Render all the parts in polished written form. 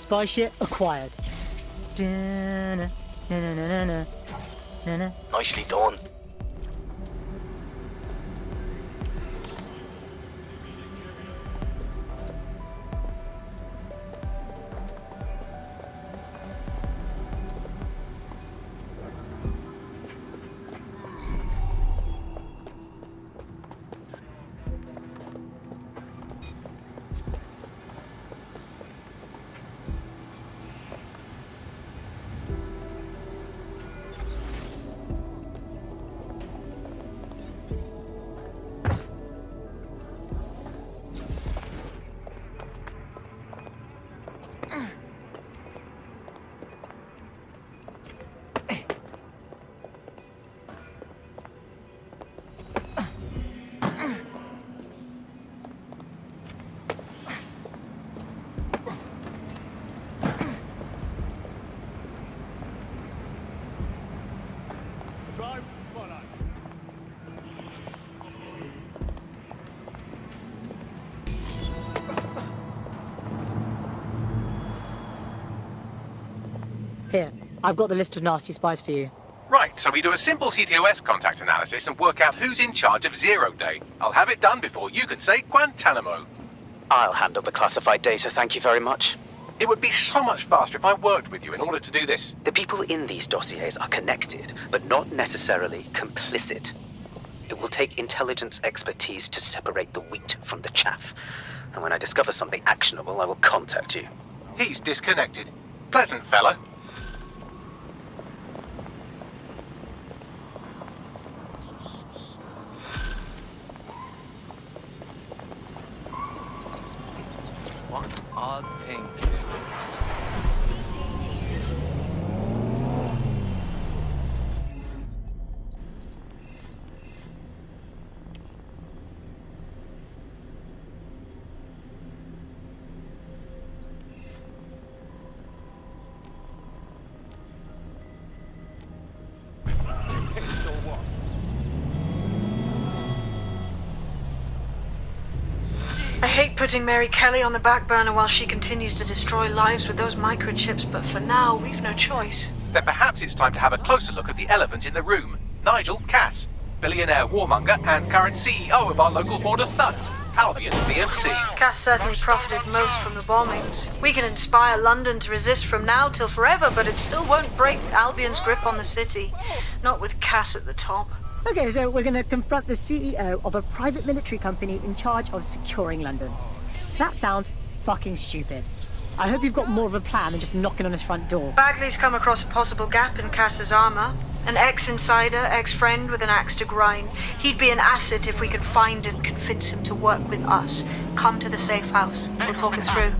Spy ship acquired. Nicely done. Here, I've got the list of nasty spies for you. Right, so we do a simple CTOS contact analysis and work out who's in charge of Zero Day. I'll have it done before you can say Guantanamo. I'll handle the classified data, thank you very much. It would be so much faster if I worked with you in order to do this. The people in these dossiers are connected, but not necessarily complicit. It will take intelligence expertise to separate the wheat from the chaff. And when I discover something actionable, I will contact you. He's disconnected. Pleasant fella. What odd thing. I hate putting Mary Kelly on the back burner while she continues to destroy lives with those microchips, but for now, we've no choice. Then perhaps it's time to have a closer look at the elephant in the room. Nigel Cass, billionaire warmonger and current CEO of our local board of thugs, Albion BMC. Cass certainly profited most from the bombings. We can inspire London to resist from now till forever, but it still won't break Albion's grip on the city. Not with Cass at the top. Okay, so we're going to confront the CEO of a private military company in charge of securing London. That sounds fucking stupid. I hope you've got more of a plan than just knocking on his front door. Bagley's come across a possible gap in Cass's armor. An ex-insider, ex-friend with an axe to grind. He'd be an asset if we could find and convince him to work with us. Come to the safe house. We'll talk it through.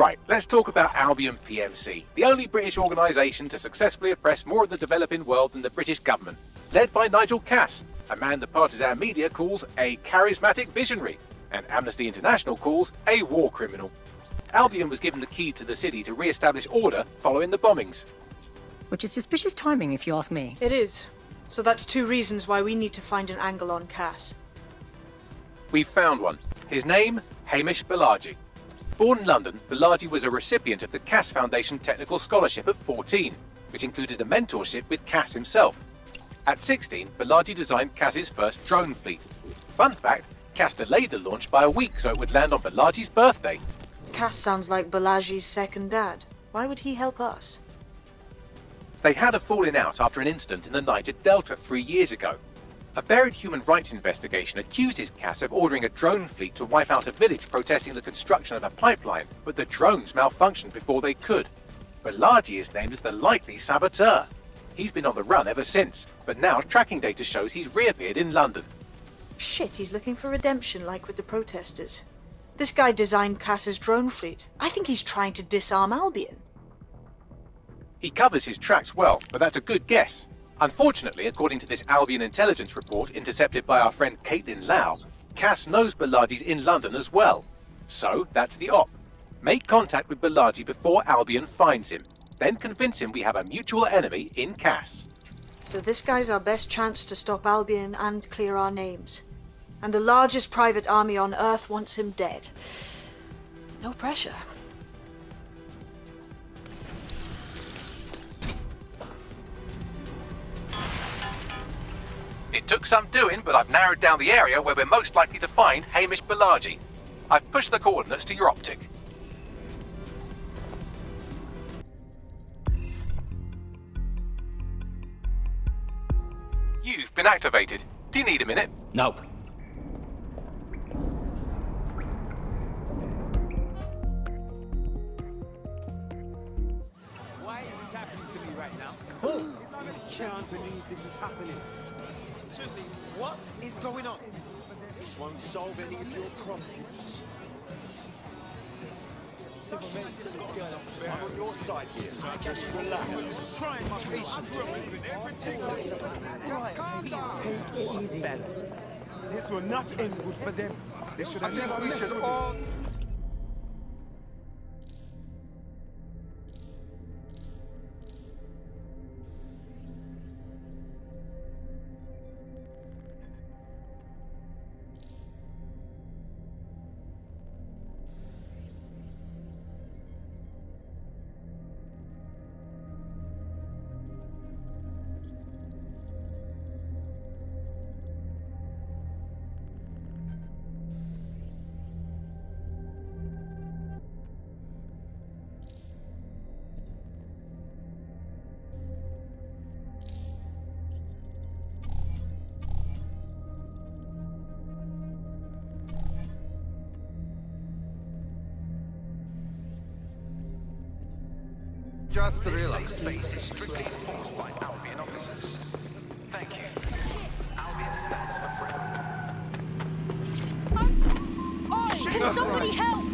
Right, let's talk about Albion PMC, the only British organisation to successfully oppress more of the developing world than the British government. Led by Nigel Cass, a man the partisan media calls a charismatic visionary, and Amnesty International calls a war criminal. Albion was given the key to the city to re-establish order following the bombings. Which is suspicious timing, if you ask me. It is. So that's 2 reasons why we need to find an angle on Cass. We've found one. His name, Hamish Balaji. Born in London, Balaji was a recipient of the Cass Foundation Technical Scholarship at 14, which included a mentorship with Cass himself. At 16, Balaji designed Cass's first drone fleet. Fun fact, Cass delayed the launch by a week so it would land on Balaji's birthday. Cass sounds like Balaji's second dad. Why would he help us? They had a falling out after an incident in the Niger Delta 3 years ago. A buried human rights investigation accuses Cass of ordering a drone fleet to wipe out a village protesting the construction of a pipeline, but the drones malfunctioned before they could. Balaji is named as the likely saboteur. He's been on the run ever since, but now tracking data shows he's reappeared in London. Shit, he's looking for redemption like with the protesters. This guy designed Cass's drone fleet. I think he's trying to disarm Albion. He covers his tracks well, but that's a good guess. Unfortunately, according to this Albion intelligence report intercepted by our friend Caitlin Lau, Cass knows Balaji's in London as well. So, that's the op. Make contact with Balaji before Albion finds him. Then convince him we have a mutual enemy in Cass. So this guy's our best chance to stop Albion and clear our names. And the largest private army on Earth wants him dead. No pressure. It took some doing, but I've narrowed down the area where we're most likely to find Hamish Balaji. I've pushed the coordinates to your optic. You've been activated. Do you need a minute? Nope. Why is this happening to me right now? I can't believe this is happening. Seriously, what is going on? This won't solve any of your problems. I'm on your side here. Just relax. Trying my patience. Take it easy. This will not end good for them. They should have never messed with me. Just relax. Space is strictly enforced by Albion officers. Thank you. Albion stands for prayer. Oh, can somebody help?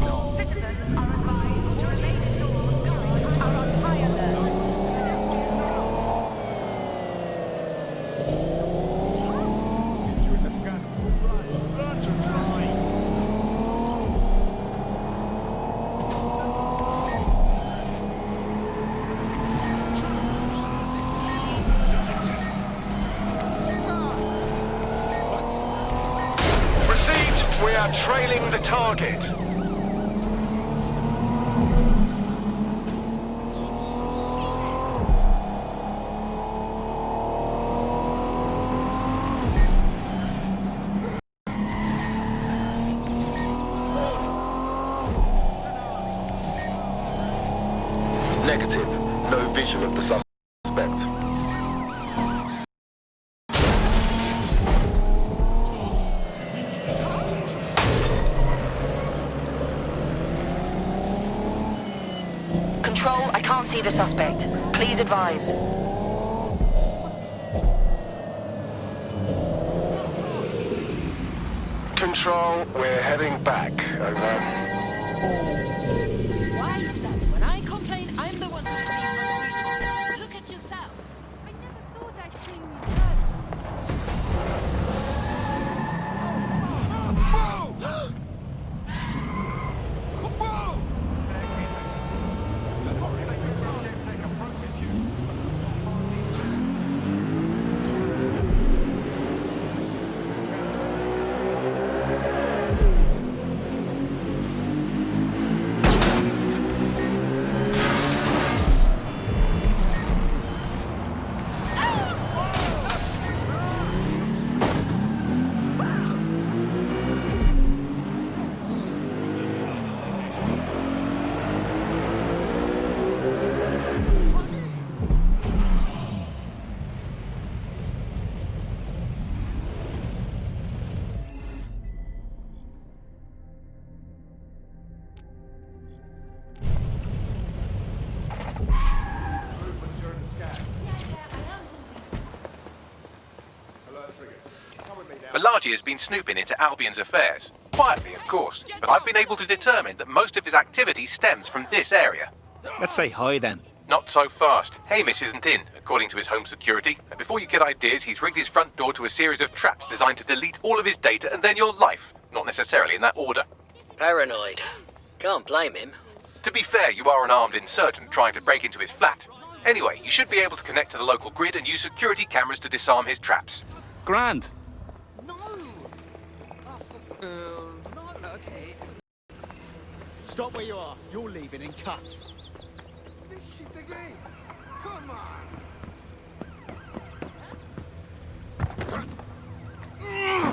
All citizens are advised to remain indoors. Guards are on high alert. Learn to drive. Received. We are trailing the target. Negative. No visual of the suspect. Control, I can't see the suspect. Please advise. Control, we're heading back. Over. Why is that? When I complain, I'm the one who's being unreasonable. Look at yourself. I never thought I'd see you in person. Balaji has been snooping into Albion's affairs. Quietly, of course, but I've been able to determine that most of his activity stems from this area. Let's say hi then. Not so fast. Hamish isn't in, according to his home security. And before you get ideas, he's rigged his front door to a series of traps designed to delete all of his data and then your life. Not necessarily in that order. Paranoid. Can't blame him. To be fair, you are an armed insurgent trying to break into his flat. Anyway, you should be able to connect to the local grid and use security cameras to disarm his traps. Grand. Okay. Stop where you are. You're leaving in cuffs. This shit again. Come on.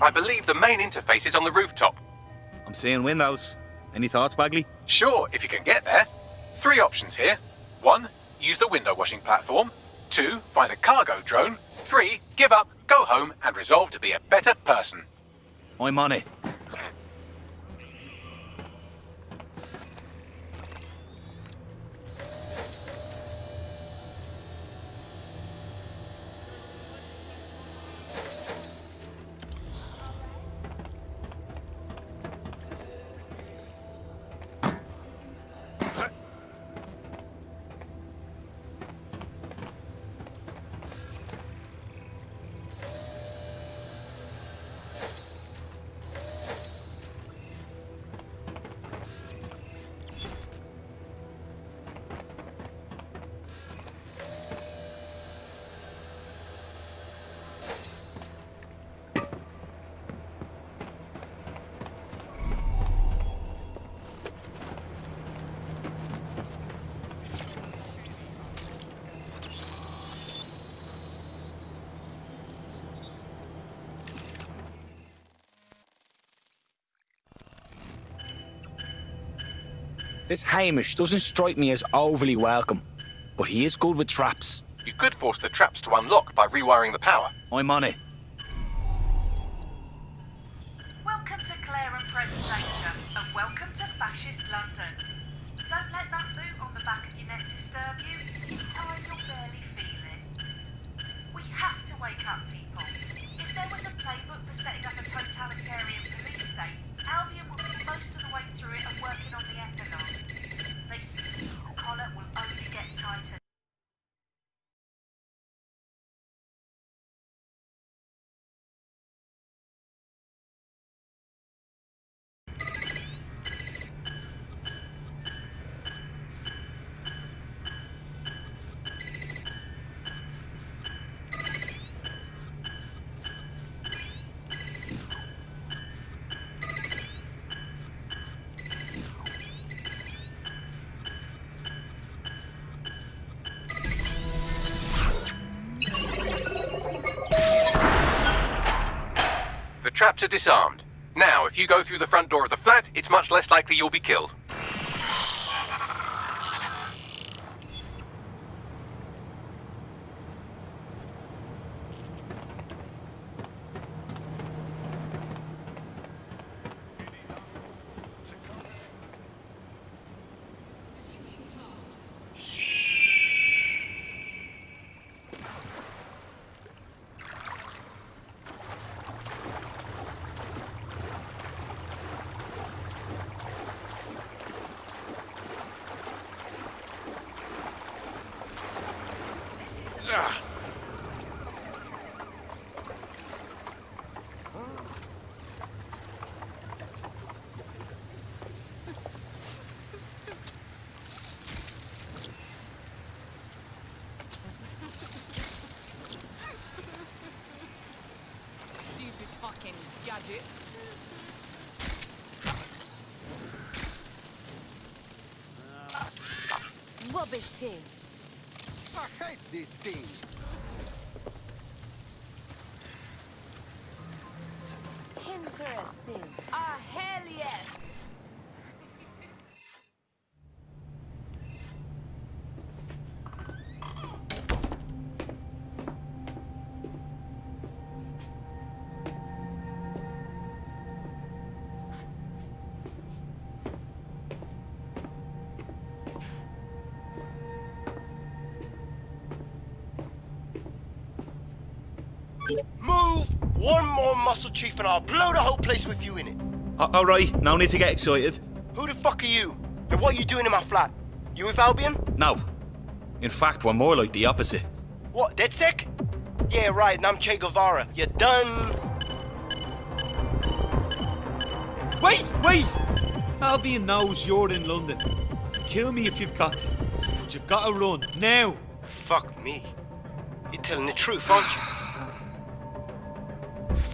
I believe the main interface is on the rooftop. I'm seeing windows. Any thoughts, Bagley? Sure, if you can get there. 3 options here. 1, use the window washing platform. 2, find a cargo drone. 3, give up, go home, and resolve to be a better person. I'm on it. This Hamish doesn't strike me as overly welcome, but he is good with traps. You could force the traps to unlock by rewiring the power. I'm on it. Welcome to Clare and Presentation, and welcome to Fascist London. Don't let that boot on the back of your neck disturb you. In time, you'll barely feel it. We have to wake up, people. If there was a playbook for setting up a totalitarian police state, Albion would be most of the way through it and working on the epilogue. This collar will only get tighter. The traps are disarmed. Now, if you go through the front door of the flat, it's much less likely you'll be killed. gadget. Rubbish tin. I hate this thing. Interesting. Ah, hell yes. Move one more muscle chief and I'll blow the whole place with you in it. All right, no need to get excited. Who the fuck are you? And what are you doing in my flat? You with Albion? No. In fact, we're more like the opposite. What, DedSec? Yeah, right, and I'm Che Guevara. You done? Wait! Albion knows you're in London. Kill me if you've got to. But you've got to run, now. Fuck me. You're telling the truth, aren't you?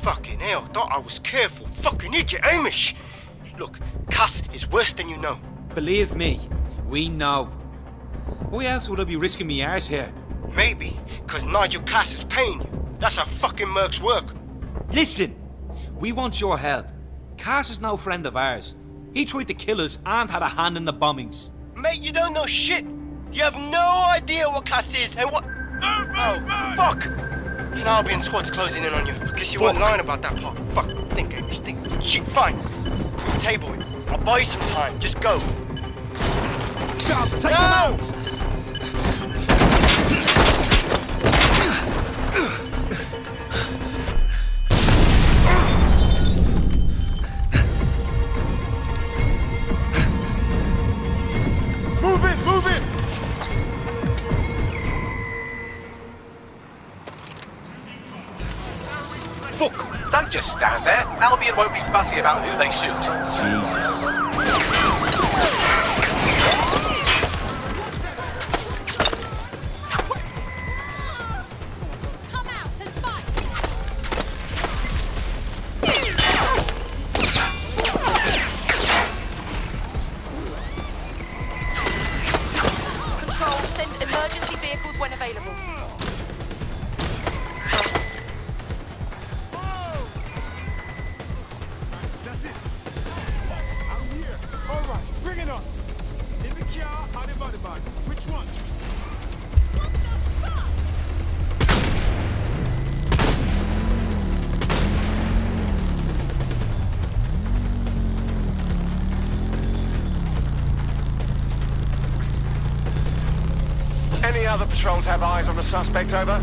Fucking hell, thought I was careful. Fucking idiot, Amish! Look, Cass is worse than you know. Believe me, we know. Why else would I be risking me arse here? Maybe, because Nigel Cass is paying you. That's how fucking mercs work. Listen, we want your help. Cass is no friend of ours. He tried to kill us and had a hand in the bombings. Mate, you don't know shit. You have no idea what Cass is and what... Oh, fuck! An Albion squad's closing in on you. I guess you weren't lying about that part. Fuck, think, Amish, think. Shit, fine. We'll table it. I'll buy you some time. Just go. Stop! Take him out! Move it! Fuck! Don't just stand there. Albion won't be fussy about who they shoot. Jesus. Come out and fight. Control, send emergency vehicles when available. That's it. I'm here. All right, bring it on. In the car or the body bag? Which one? What the fuck? Any other patrols have eyes on the suspect, over?